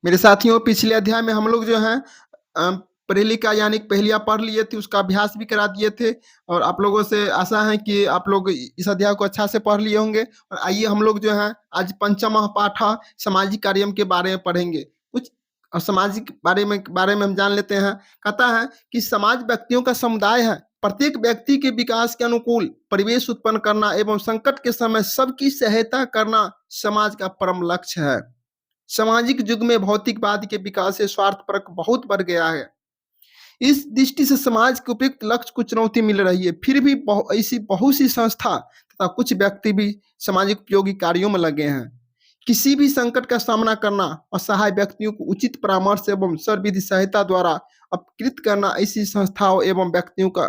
मेरे साथियों, पिछले अध्याय में हम लोग जो है प्रेलिका यानी पहेलियाँ पढ़ लिए थे, उसका अभ्यास भी करा दिए थे और आप लोगों से आशा है कि आप लोग इस अध्याय को अच्छा से पढ़ लिए होंगे। और आइए हम लोग जो है आज पंचमः पाठ सामाजिक कार्यम के बारे में पढ़ेंगे। कुछ सामाजिक बारे में हम जान लेते हैं। कहता है कि समाज व्यक्तियों का समुदाय है। प्रत्येक व्यक्ति के विकास के अनुकूल परिवेश उत्पन्न करना एवं संकट के समय सबकी सहायता करना समाज का परम लक्ष्य है। सामाजिक युग में भौतिकवाद के विकास से स्वार्थपरक बहुत बढ़ गया है। इस दृष्टि से समाज के उपयुक्त लक्ष्य को चुनौती मिल रही है। फिर भी ऐसी बहुत सी संस्था तथा कुछ व्यक्ति भी सामाजिक उपयोगी कार्यों में लगे हैं। किसी भी संकट का सामना करना, असहाय व्यक्तियों को उचित परामर्श एवं सर्वविधि सहायता द्वारा अपकृत करना ऐसी संस्थाओं एवं व्यक्तियों का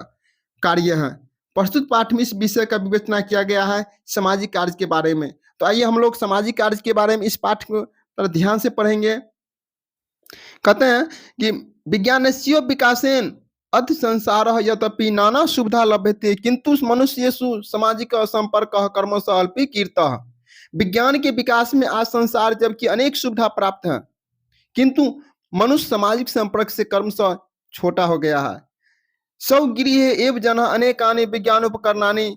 कार्य है। प्रस्तुत पाठ में इस विषय का विवेचना किया गया है सामाजिक कार्य के बारे में। तो आइए हम लोग सामाजिक कार्य के बारे में इस पाठ को पर ध्यान से पढ़ेंगे। कहते हैं कि विज्ञानस्य विकासेन अथ संसार यद्यपि नाना सुविधा लभ्यते किंतु मनुष्येषु सामाजिक संपर्क कर्मश अल्पी कीर्तः। विज्ञान के विकास में आज संसार जबकि अनेक सुविधा प्राप्त है, किंतु मनुष्य सामाजिक संपर्क से कर्म से छोटा हो गया है। सौ गृह एव जन अनेकानि विज्ञान उपकरणानि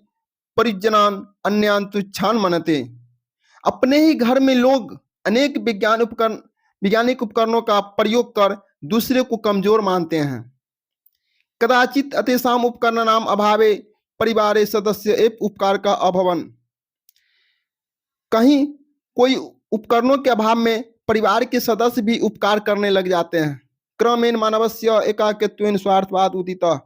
परिजनान अन्यान तुच्छान मनते। अपने ही घर में लोग अनेक वैज्ञानिक उपकरणों का प्रयोग कर दूसरे को कमजोर मानते हैं। कदाचित अतेषाम उपकरणानाम अभावे परिवारे सदस्य एवं उपकार का अभवन। कहीं कोई उपकरणों के अभाव में परिवार के सदस्य भी उपकार करने लग जाते हैं। क्रमेण मानवस्य एकाकित्वेन स्वार्थवाद उदितः।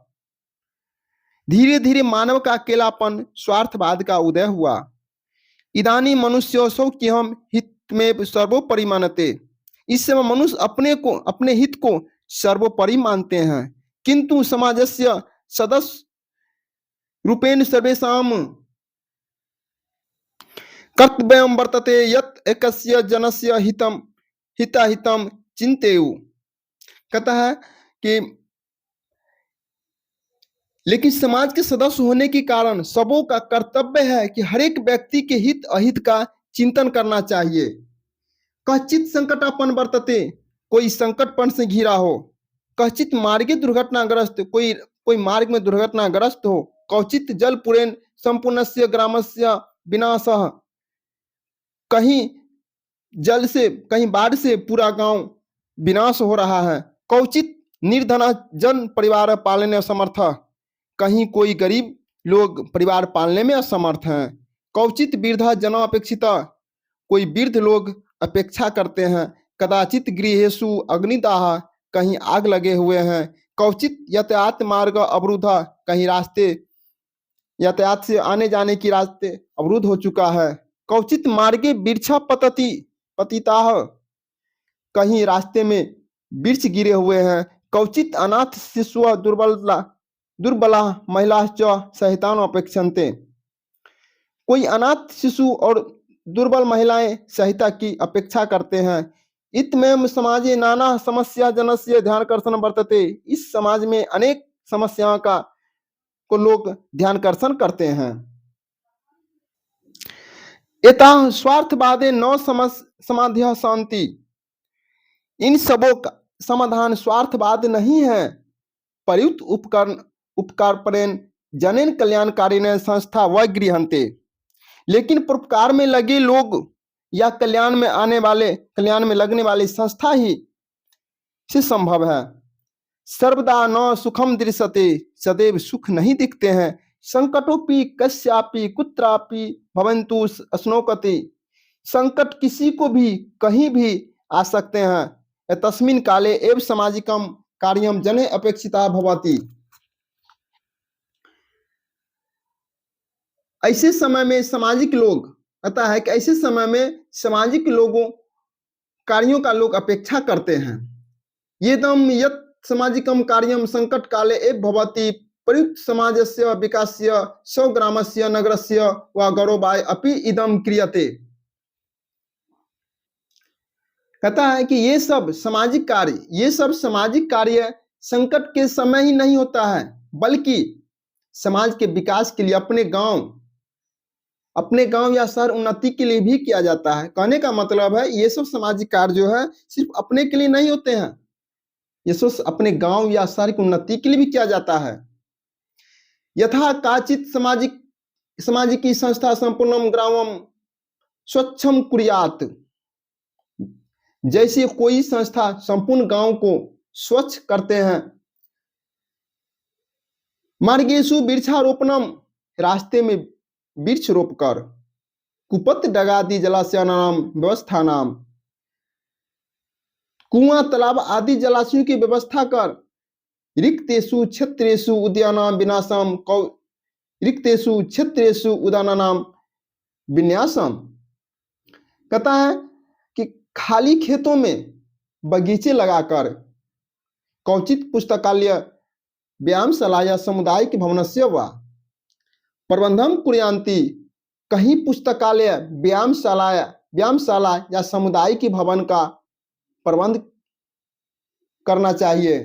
धीरे धीरे मानव का अकेलापन स्वार्थवाद का उदय हुआ। इदानी मनुष्य स्वकीयम हित में सर्वोपरि मानते। इस समय मनुष्य अपने हित को सर्वोपरि मानते हैं, किंतु समाजस्य सदस्य रूपेण सर्वेषां कर्तव्यं वर्तते यत् एकस्य जनस्य हिताहितं चिंतेयु। कहता है कि लेकिन समाज के सदस्य होने के कारण सबों का कर्तव्य है कि हर एक व्यक्ति के हित अहित का चिंतन करना चाहिए। कश्चित संकटापन वर्तते, कोई संकटपन से घिरा हो। कश्चित मार्गे दुर्घटनाग्रस्त, कोई मार्ग में दुर्घटनाग्रस्त हो। कौचित जल पुरेन संपूर्णस्य ग्रामस्य विनाशः, कहीं जल से कहीं बाढ़ से पूरा गांव विनाश हो रहा है। कौचित निर्धना जन परिवार पालने असमर्थ, कहीं कोई गरीब लोग परिवार पालने में असमर्थ हैं। कौचित वृद्धा जन अपेक्षिता, कोई वृद्ध लोग अपेक्षा करते हैं। कदाचित गृहेषु अग्निदाह, कहीं आग लगे हुए हैं। कौचित यातायात मार्ग अवरुद्ध, कहीं रास्ते यातायात से आने जाने की रास्ते अवरुद्ध हो चुका है। कौचित मार्गे वृक्षा पतिताः, कहीं रास्ते में वृक्ष गिरे हुए हैं। कौचित अनाथ शिशु दुर्बला महिला सहितान अपेक्षन्ते, कोई अनाथ शिशु और दुर्बल महिलाएं सहायता की अपेक्षा करते हैं। इतमें समाजे नाना समस्या जनस्य ध्यानकर्षण वर्तते। इस समाज में अनेक समस्याओं को लोग ध्यानकर्षण करते हैं। एताः स्वार्थवादे न समाध्य शांति, इन सबों का समाधान स्वार्थवाद नहीं है। प्रयुक्त उपकार परेन जनेन कल्याणकारिण संस्था व गृहन्ते, लेकिन परोपकार में लगे लोग या कल्याण में लगने वाली संस्था ही से संभव है। सर्वदा न सुखम दृश्यते, सदैव सुख नहीं दिखते हैं। संकटोपि कस्यापि कुत्रापि भवन्तु अश्नोकति, संकट किसी को भी कहीं भी आ सकते हैं। तस्मिन् काले एव सामाजिकम कार्यम जने अपेक्षिता भवति, ऐसे समय में सामाजिक लोग, कहता है कि ऐसे समय में सामाजिक लोगों कार्यों का लोग अपेक्षा करते हैं। ये दम यत् सामाजिकम कार्यम संकट काले एव भवति प्रयुक्त समाजस्य विकासस्य स्वग्रामस्य नगरस्य व गौरवाय अपि इदम क्रियते। कहता है कि ये सब सामाजिक कार्य संकट के समय ही नहीं होता है, बल्कि समाज के विकास के लिए अपने गांव अपने गांव या शहर उन्नति के लिए भी किया जाता है। कहने का मतलब है ये सब सामाजिक कार्य जो है सिर्फ अपने के लिए नहीं होते हैं, ये सब अपने गांव या शहर की उन्नति के लिए भी किया जाता है। यथा काचित सामाजिकी संस्था संपूर्णम ग्रामम स्वच्छम कुर्यात, जैसे कोई संस्था संपूर्ण गांव को स्वच्छ करते हैं। मार्गेषु वृक्षारोपणम, रास्ते में वृक्ष रोपकर। कुपत डगादि जलाशयानाम व्यवस्थानाम, कुआं तालाब आदि जलाशयों की व्यवस्था कर। रिक्तेषु क्षेत्रेषु उद्यानानाम विनाशम, रिक्तेषु क्षेत्रेषु उद्यानानाम विन्यासम। कहता है कि खाली खेतों में बगीचे लगाकर, कौचित पुस्तकालय व्यायामशाला या समुदाय के भवनस्य वा प्रबंधम कुर्यान्ति, कहीं पुस्तकालय व्यायामशाला या समुदाय के भवन का प्रबंध करना चाहिए।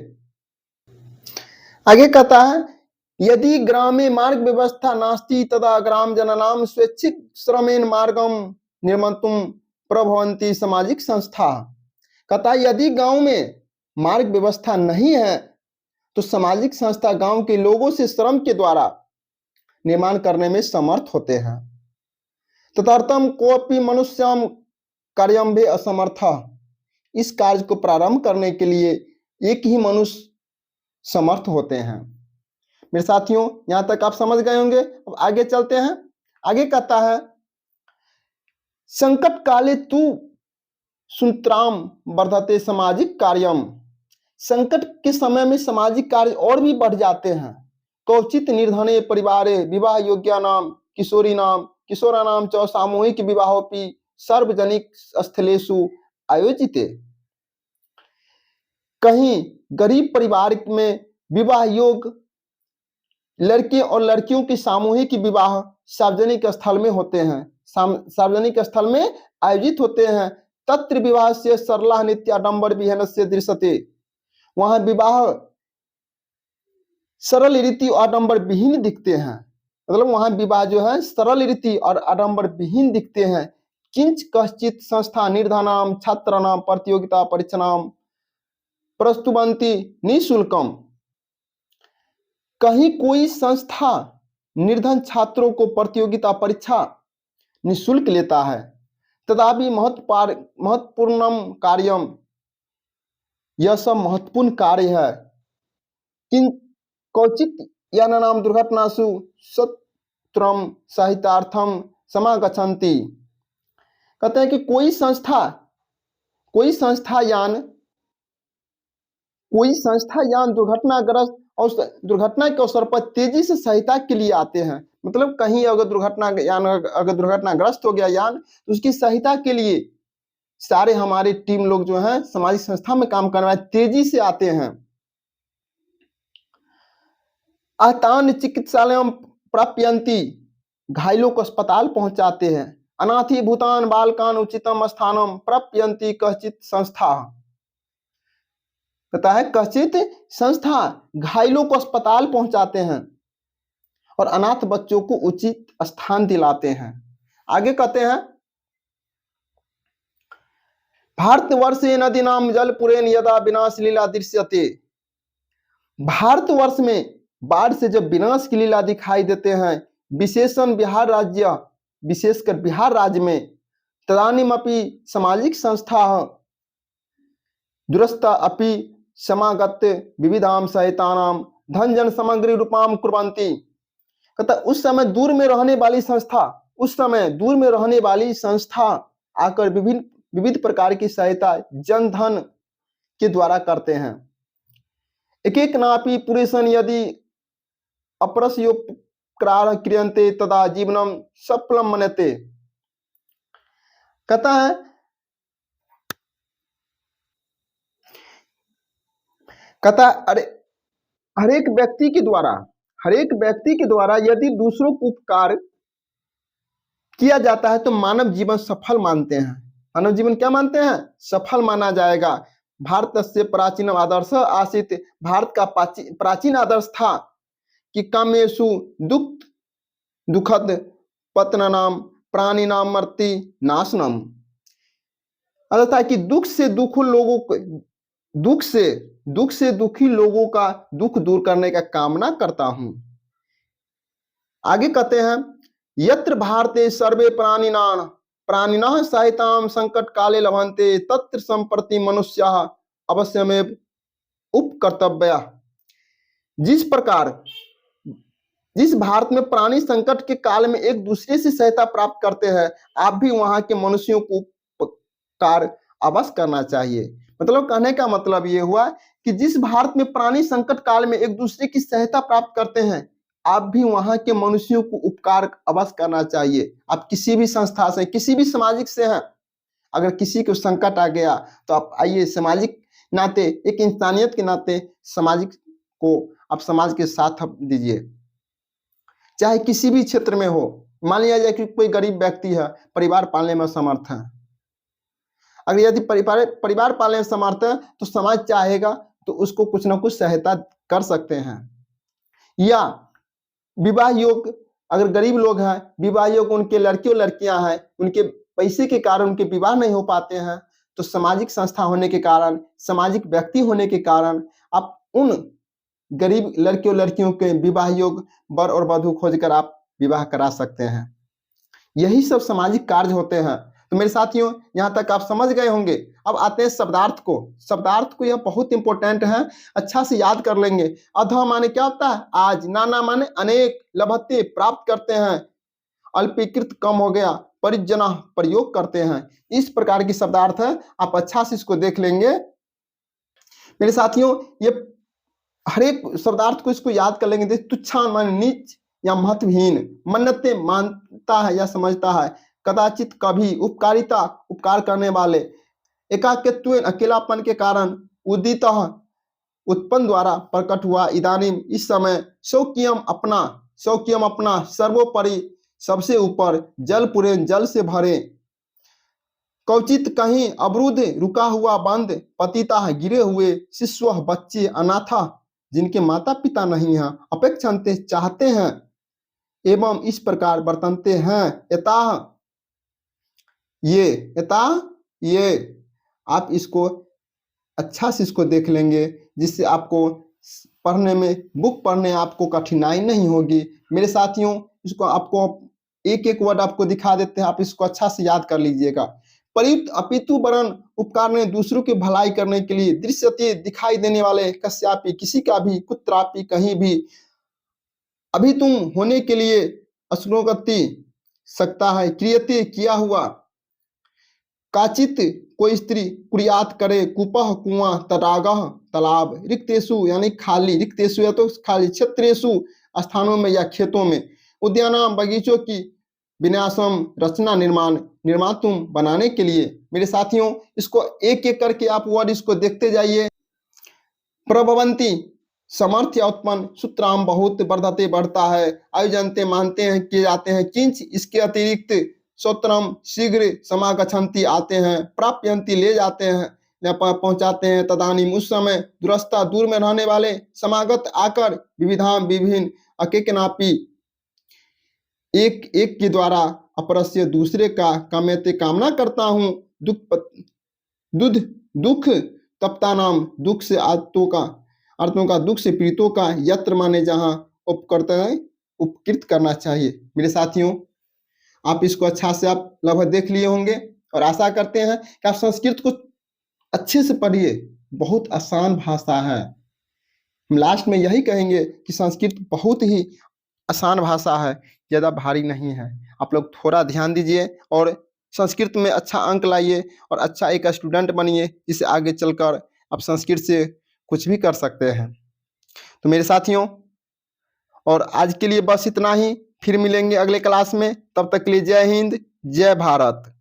आगे कहता है यदि ग्रामे मार्ग व्यवस्था नास्ति तदा ग्राम जनानाम स्वैच्छिक श्रमेण मार्गम निर्मातुम प्रभवन्ति सामाजिक संस्था। कहता है यदि गांव में मार्ग व्यवस्था नहीं है तो सामाजिक संस्था गांव के लोगों से श्रम के द्वारा निर्माण करने में समर्थ होते हैं। तदर्थम कोपि मनुष्यम कार्यम भी असमर्थ, इस कार्य को प्रारंभ करने के लिए एक ही मनुष्य समर्थ होते हैं। मेरे साथियों यहां तक आप समझ गए होंगे। अब आगे चलते हैं। आगे कहता है संकट काले तू सुंत्राम वर्धते सामाजिक कार्यम, संकट के समय में सामाजिक कार्य और भी बढ़ जाते हैं। कौचित निर्धने परिवारे विवाह योग्यानाम किशोरानाम च सामूहिक विवाहोपि सार्वजनिक स्थलेषु आयोजिते। कहीं गरीब परिवार में विवाह योग्य लड़के और लड़कियों की सामूहिक विवाह सार्वजनिक स्थल में होते हैं, सार्वजनिक स्थल में आयोजित होते हैं। तत्र विवाह से सरला नित्याडंबर विहीनस्य दृश्यते, वहां विवाह सरल रीति और आडंबर विहीन दिखते हैं। मतलब वहां विवाह जो है सरल रीति और आडंबर विहीन दिखते हैं। किंच कश्चित संस्था निर्धनाम छात्राणाम प्रतियोगिता परीक्षानाम प्रस्तुवन्ति निःशुल्कम, कहीं कोई संस्था निर्धन छात्रों को प्रतियोगिता परीक्षा निःशुल्क लेता है। तदापि महत्वपूर्णम कार्यम, यह सब महत्वपूर्ण कार्य है। किं कौचित यानानाम दुर्घटनासु सत्रम सहितार्थम समागच्छन्ति। कहते हैं कि कोई संस्था यान दुर्घटनाग्रस्त और दुर्घटना के अवसर पर तेजी से सहायता के लिए आते हैं। मतलब कहीं अगर दुर्घटनाग्रस्त हो गया यान तो उसकी सहायता के लिए सारे हमारे टीम लोग जो हैं सामाजिक संस्था में काम करने वाले तेजी से आते हैं। आहतान चिकित्सालय प्राप्यन्ति, घायलों को अस्पताल पहुंचाते हैं। अनाथी भूतान बालकान उचितम स्थानम प्राप्यन्ति कश्चित संस्था, कहता है कश्चित संस्था घायलों को अस्पताल पहुंचाते हैं और अनाथ बच्चों को उचित स्थान दिलाते हैं। आगे कहते हैं भारतवर्षे नदीनाम जलपुरेन यदा विनाश लीला दृश्यते, भारतवर्ष में बाढ़ से जब विनाश की लीला दिखाई देते हैं, विशेषकर बिहार राज्य में, तदानीमपि सामाजिक संस्था दुरस्ता अपि समागत विविधाम सहितानाम धन जन सामग्री रूपाम कुर्वन्ति। कहता उस समय दूर में रहने वाली संस्था आकर विविध प्रकार की सहायता जन धन के द्वारा करते हैं। एक नापि पुरुषन यदि अपरस्योपकार क्रियन्ते तदा जीवनम सफलम मन्यते। कहता अरे हर एक व्यक्ति के द्वारा यदि दूसरों को उपकार किया जाता है तो मानव जीवन सफल मानते हैं। मानव जीवन क्या मानते हैं? सफल माना जाएगा। भारत से प्राचीन आदर्श आसीत, भारत का प्राचीन आदर्श था कि कामेषु दुखद पतनम प्राणिनाम मर्ति नाशनम। अर्थ है कि दुख से दुखी लोगों का दुख दूर करने का कामना करता हूं। आगे कहते हैं यत्र भारते सर्वे प्राणिनः सहिताम संकट काले लभन्ते तत्र संप्रति मनुष्याः अवश्यमेव उपकर्तव्या। जिस भारत में प्राणी संकट के काल में एक दूसरे से सहायता प्राप्त करते हैं, आप भी वहां के मनुष्यों को उपकार अवश्य करना चाहिए। मतलब कहने का मतलब ये हुआ कि जिस भारत में प्राणी संकट काल में एक दूसरे की सहायता प्राप्त करते हैं, आप भी वहां के मनुष्यों को उपकार अवश्य करना चाहिए। आप किसी भी संस्था से, किसी भी सामाजिक से हैं, अगर किसी को संकट आ गया तो आप आइए, सामाजिक नाते, एक इंसानियत के नाते आप समाज के साथ दीजिए, चाहे किसी भी क्षेत्र में हो। मान लिया जाए कि कोई गरीब व्यक्ति है, परिवार पालने में असमर्थ है, अगर यदि परिवार पालने में समर्थ है तो समाज चाहेगा तो उसको कुछ ना कुछ सहायता कर सकते हैं। या विवाह योग, अगर गरीब लोग हैं, विवाह योग उनके लड़के और लड़कियां हैं, उनके पैसे के कारण उनके विवाह नहीं हो पाते हैं, तो सामाजिक संस्था होने के कारण, सामाजिक व्यक्ति होने के कारण आप उन गरीब लड़के और लड़कियों के विवाह योग वर और वधू खोजकर आप विवाह करा सकते हैं। यही सब सामाजिक कार्य होते हैं। तो मेरे साथियों, यहाँ तक आप समझ गए होंगे। अब आते हैं शब्दार्थ को। यह बहुत इंपॉर्टेंट है, अच्छा से याद कर लेंगे। अधः माने क्या होता है? आज। नाना माने अनेक। लभते प्राप्त करते हैं। अल्पीकृत कम हो गया। परिजना प्रयोग करते हैं। इस प्रकार की शब्दार्थ है, आप अच्छा से इसको देख लेंगे। मेरे साथियों, ये हर एक शब्दार्थ को इसको याद कर लेंगे। तुच्छान माने नीच या महत्वहीन। मन्नते मानता है या समझता है। कदाचित कभी। उपकारिता उपकार करने वाले। एकाकित्वेन अकेलापन के कारण। उदितः उत्पन्न द्वारा प्रकट हुआ। इदानीम इस समय। शौकियम अपना। सर्वोपरि सबसे ऊपर। जल पूरे जल से भरे। कौचित कहीं। अवरुद्ध रुका हुआ बंद। पतिता गिरे हुए। शिशु बच्चे। अनाथा जिनके माता पिता नहीं हैं। अपेक्षन्ते चाहते हैं। एवं इस प्रकार बर्तनते हैं। यथा ये आप इसको अच्छा से इसको देख लेंगे, जिससे आपको पढ़ने में, बुक पढ़ने आपको कठिनाई नहीं होगी। मेरे साथियों, इसको आपको एक एक वर्ड आपको दिखा देते हैं, आप इसको अच्छा से याद कर लीजिएगा। परियुक्त अपितु वरन उपकार ने दूसरों की भलाई करने के लिए। दृश्यते दिखाई देने वाले। कस्यापि किसी का भी। कुत्रापि कहीं भी। अभी तुम होने के लिए। अश्नुगति सकता है। क्रियते किया हुआ। काचित कोई स्त्री। कुरियात करे। कुपह कुआं। तडागह तालाब। रिक्तेषु यानी खाली। रिक्तेषु या तो खाली। क्षेत्रेषु स्थानों में या खेतों में। उद्यानाम बगीचों की। विन्यासम रचना निर्माण तुम बनाने के लिए। मेरे साथियों, इसको एक एक करके आप वर्ड इसको देखते जाइए। प्रभवंती समर्थ या उत्पन्न। सूत्राम बहुत। वर्धते बढ़ता है। आयोजनते मानते हैं, किए जाते हैं। किंच इसके अतिरिक्त। सोत्रम शीघ्र। समागछन्ति आते हैं। प्राप्यंती ले जाते हैं या पहुंचाते हैं। तदानीम उस समय। दूरस्था दूर में रहने वाले। समागत आकर। विविधाम विभिन्न। अकेकनापि एक एक के द्वारा। अपरस्य दूसरे का। काम्यते कामना करता हूँ। दुख तप्ता नाम। दुख से आर्तों का। दुख से पीड़ितों का। यत्र माने जहाँ। उपकृत करना चाहिए। मेरे साथियों, आप इसको अच्छा से आप लगभग देख लिए होंगे और आशा करते हैं कि आप संस्कृत को अच्छे से पढ़िए। बहुत आसान भाषा है। हम लास्ट में यही कहेंगे कि संस्कृत बहुत ही आसान भाषा है, ज़्यादा भारी नहीं है। आप लोग थोड़ा ध्यान दीजिए और संस्कृत में अच्छा अंक लाइए और अच्छा एक स्टूडेंट बनिए, जिससे आगे चलकर आप संस्कृत से कुछ भी कर सकते हैं। तो मेरे साथियों, और आज के लिए बस इतना ही। फिर मिलेंगे अगले क्लास में। तब तक के लिए जय हिंद, जय भारत।